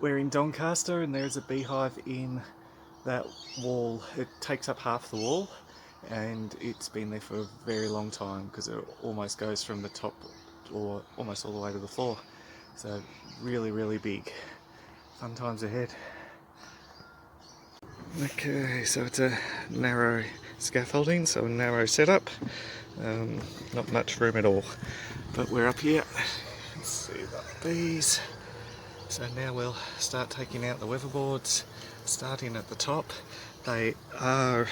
We're in Doncaster and there's a beehive in that wall. It takes up half the wall and it's been there for a very long time because it almost goes from the top or almost all the way to the floor. So really, really big. Fun times ahead. Okay, so it's a narrow scaffolding, so a narrow setup. Not much room at all. But we're up here. Let's see the bees. So now we'll start taking out the weatherboards, starting at the top. They are,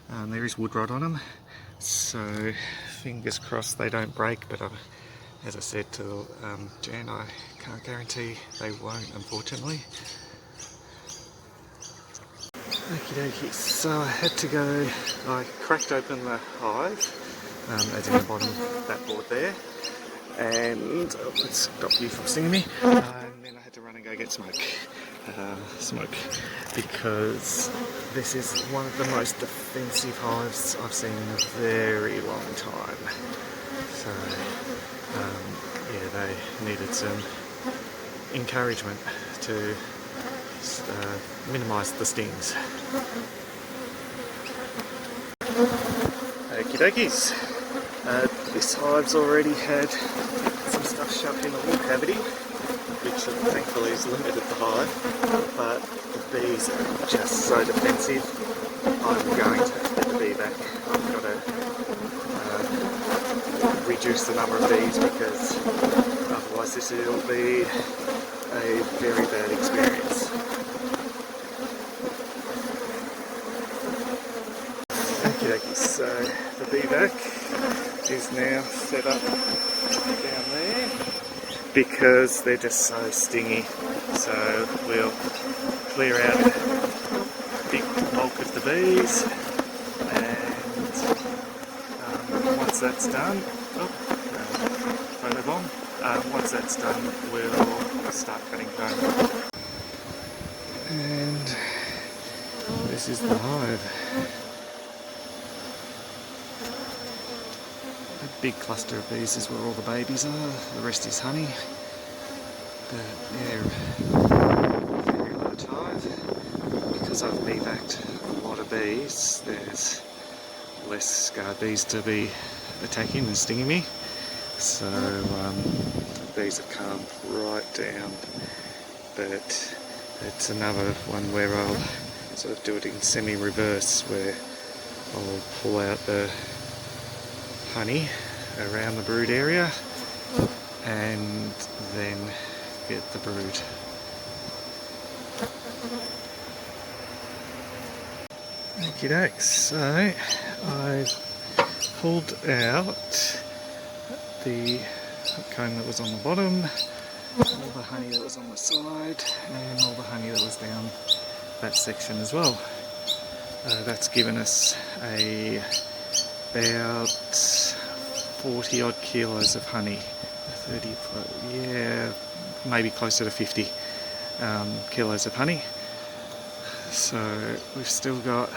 there is wood rot on them, so fingers crossed they don't break, but as I said to Jan, I can't guarantee they won't, unfortunately. Okie dokie, so I had to go, I cracked open the hive, as in the bottom, that board there, and let's stop you from seeing me, and then I had to run and go get smoke, because this is one of the most defensive hives I've seen in a very long time. So yeah, they needed some encouragement to minimise the stings. Okie dokies. This hive's already had some stuff shoved in the wall cavity, which thankfully has limited the hive, but the bees are just so defensive. I'm going to have to get the bee back. I've got to reduce the number of bees because otherwise this will be a very bad experience. Okay, so the bee vac is now set up down there because they're just so stingy. So we'll clear out a big bulk of the bees, and once that's done, photo bomb. Once that's done, we'll start cutting comb. And this is the hive. A big cluster of bees is where all the babies are, the rest is honey. But yeah, very large hive. Because I've bee-vacked a lot of bees, there's less scarred bees to be attacking and stinging me. So the bees have calmed right down. But it's another one where I'll sort of do it in semi-reverse, where I'll pull out the honey around the brood area and then get the brood. Okie dokes, so I've pulled out the comb that was on the bottom, all the honey that was on the side, and all the honey that was down that section as well. That's given us about 40 odd kilos of honey, 30, yeah, maybe closer to 50 kilos of honey. So we've still got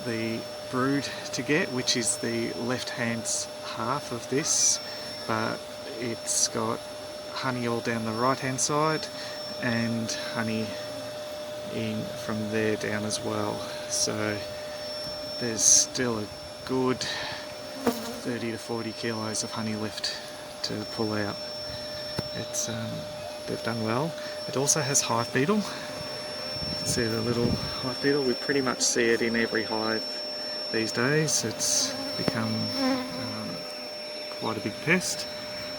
the brood to get, which is the left hand half of this, but it's got honey all down the right hand side and honey in from there down as well. So there's still a good 30 to 40 kilos of honey left to pull out. It's they've done well. It also has hive beetle. See the little hive beetle? We pretty much see it in every hive these days. It's become quite a big pest.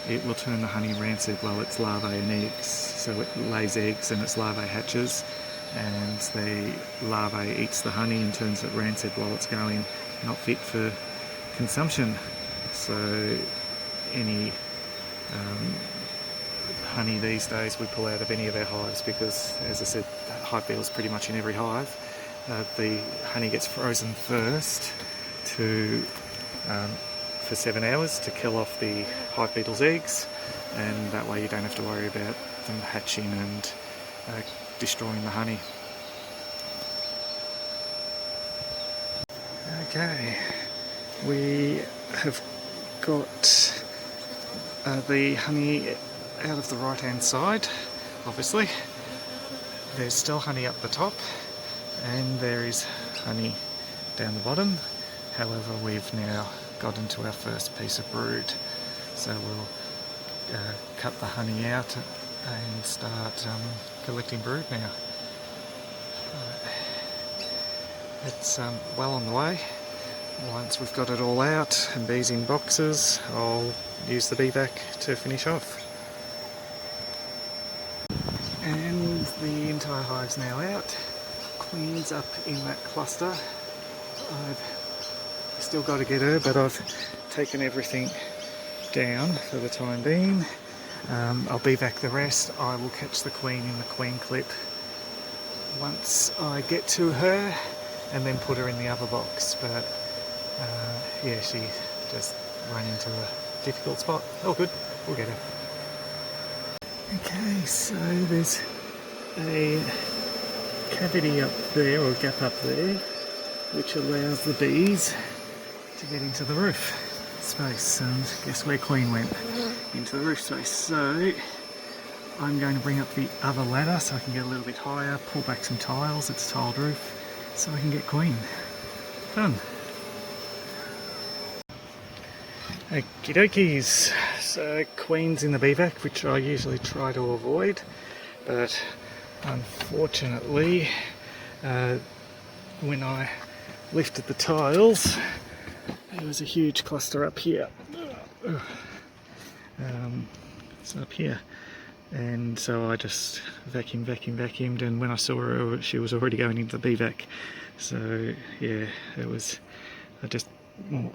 It will turn the honey rancid while its larvae and eggs. So it lays eggs and its larvae hatches, and the larvae eats the honey and turns it rancid while it's going, not fit for consumption. So any honey these days we pull out of any of our hives, because as I said, hive beetle is pretty much in every hive. The honey gets frozen first for 7 hours to kill off the hive beetle's eggs, and that way you don't have to worry about them hatching and destroying the honey. Okay, we have got the honey out of the right hand side, obviously, there's still honey up the top and there is honey down the bottom. However, we've now got into our first piece of brood, so we'll cut the honey out and start collecting brood now. It's well on the way. Once we've got it all out and bees in boxes, I'll use the bee vac to finish off. And the entire hive's now out. Queen's up in that cluster. I've still got to get her, but I've taken everything down for the time being. I'll bee vac the rest. I will catch the queen in the queen clip once I get to her and then put her in the other box. But yeah, she just ran into a difficult spot. Oh good, we'll get her. Okay, so there's a cavity up there, or gap up there, which allows the bees to get into the roof space, and guess where Queen went? Into the roof space. So I'm going to bring up the other ladder so I can get a little bit higher, pull back some tiles, it's a tiled roof, so I can get Queen. Fun. Okie dokies, so Queen's in the bee vac, which I usually try to avoid, but unfortunately when I lifted the tiles there was a huge cluster up here. It's up here, and so I just vacuumed, and when I saw her she was already going into the bee vac. So yeah, I just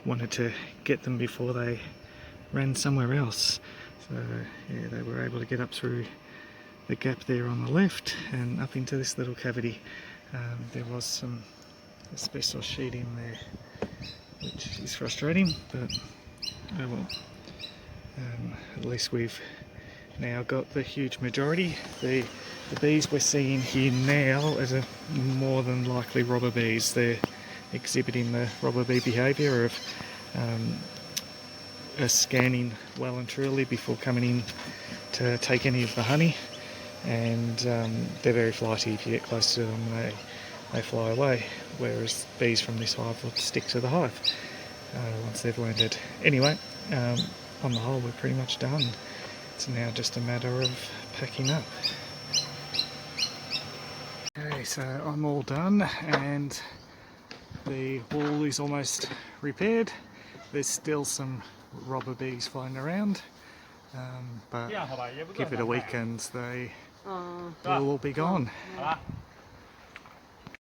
wanted to get them before they ran somewhere else. So yeah, they were able to get up through the gap there on the left and up into this little cavity. There was some asbestos sheet in there, which is frustrating, but oh well. At least we've now got the huge majority. The bees we're seeing here now are more than likely robber bees. They're exhibiting the robber bee behaviour of scanning well and truly before coming in to take any of the honey, and they're very flighty. If you get close to them they fly away, whereas bees from this hive will stick to the hive once they've landed. Anyway, on the whole we're pretty much done. It's now just a matter of packing up. Okay, so I'm all done and the wall is almost repaired. There's still some robber bees flying around, but give it a week and they will all be gone.